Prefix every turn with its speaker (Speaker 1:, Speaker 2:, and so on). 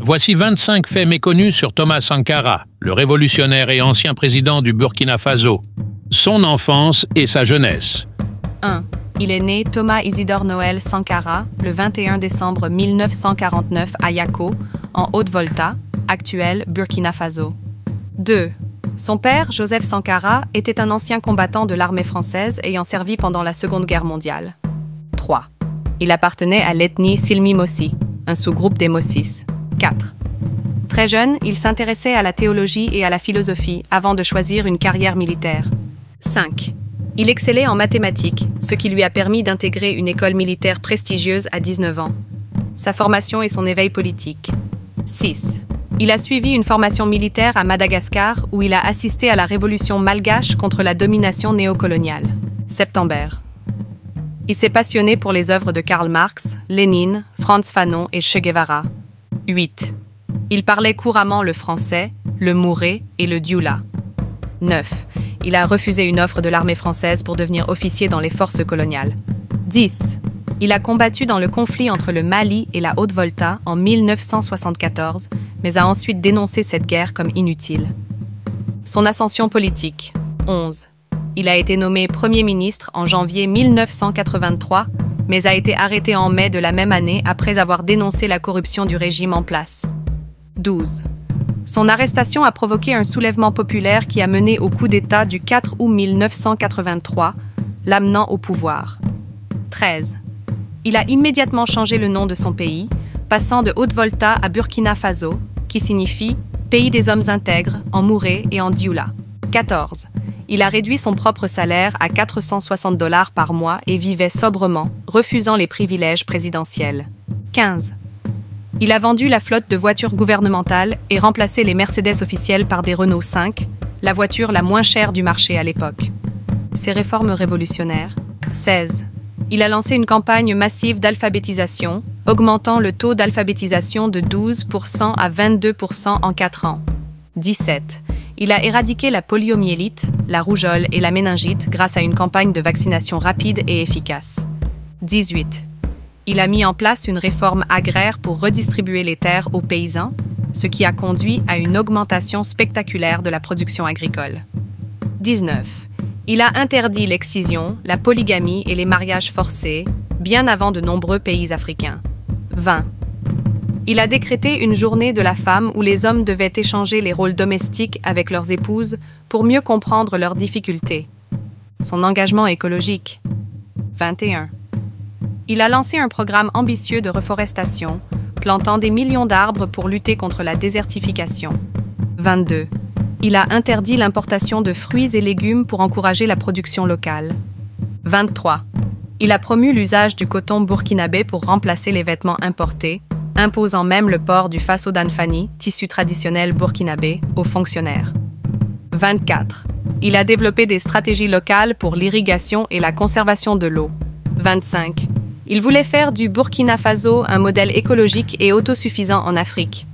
Speaker 1: Voici 25 faits méconnus sur Thomas Sankara, le révolutionnaire et ancien président du Burkina Faso, son enfance et sa jeunesse.
Speaker 2: 1. Il est né Thomas Isidore Noël Sankara le 21 décembre 1949 à Yako, en Haute-Volta, actuel Burkina Faso. 2. Son père, Joseph Sankara, était un ancien combattant de l'armée française ayant servi pendant la Seconde Guerre mondiale. 3. Il appartenait à l'ethnie Silmi Mossi, un sous-groupe des Mossis. 4. Très jeune, il s'intéressait à la théologie et à la philosophie avant de choisir une carrière militaire. 5. Il excellait en mathématiques, ce qui lui a permis d'intégrer une école militaire prestigieuse à 19 ans. Sa formation et son éveil politique. 6. Il a suivi une formation militaire à Madagascar où il a assisté à la révolution malgache contre la domination néocoloniale. Septembre. Il s'est passionné pour les œuvres de Karl Marx, Lénine, Frantz Fanon et Che Guevara. 8. Il parlait couramment le français, le mouré et le dioula. 9. Il a refusé une offre de l'armée française pour devenir officier dans les forces coloniales. 10. Il a combattu dans le conflit entre le Mali et la Haute-Volta en 1974, mais a ensuite dénoncé cette guerre comme inutile. Son ascension politique. 11. Il a été nommé Premier ministre en janvier 1983, mais a été arrêté en mai de la même année après avoir dénoncé la corruption du régime en place. 12. Son arrestation a provoqué un soulèvement populaire qui a mené au coup d'État du 4 août 1983, l'amenant au pouvoir. 13. Il a immédiatement changé le nom de son pays, passant de Haute-Volta à Burkina Faso, qui signifie « pays des hommes intègres » en mouré et en dioula. 14. Il a réduit son propre salaire à $460 par mois et vivait sobrement, refusant les privilèges présidentiels. 15. Il a vendu la flotte de voitures gouvernementales et remplacé les Mercedes officielles par des Renault 5, la voiture la moins chère du marché à l'époque. Ses réformes révolutionnaires. 16. Il a lancé une campagne massive d'alphabétisation, augmentant le taux d'alphabétisation de 12% à 22% en 4 ans. 17. Il a éradiqué la poliomyélite, la rougeole et la méningite grâce à une campagne de vaccination rapide et efficace. 18. Il a mis en place une réforme agraire pour redistribuer les terres aux paysans, ce qui a conduit à une augmentation spectaculaire de la production agricole. 19. Il a interdit l'excision, la polygamie et les mariages forcés, bien avant de nombreux pays africains. 20. Il a décrété une journée de la femme où les hommes devaient échanger les rôles domestiques avec leurs épouses pour mieux comprendre leurs difficultés. Son engagement écologique. 21. Il a lancé un programme ambitieux de reforestation, plantant des millions d'arbres pour lutter contre la désertification. 22. Il a interdit l'importation de fruits et légumes pour encourager la production locale. 23. Il a promu l'usage du coton burkinabé pour remplacer les vêtements importés, imposant même le port du faso d'Anfani, tissu traditionnel burkinabé, aux fonctionnaires. 24. Il a développé des stratégies locales pour l'irrigation et la conservation de l'eau. 25. Il voulait faire du Burkina Faso un modèle écologique et autosuffisant en Afrique.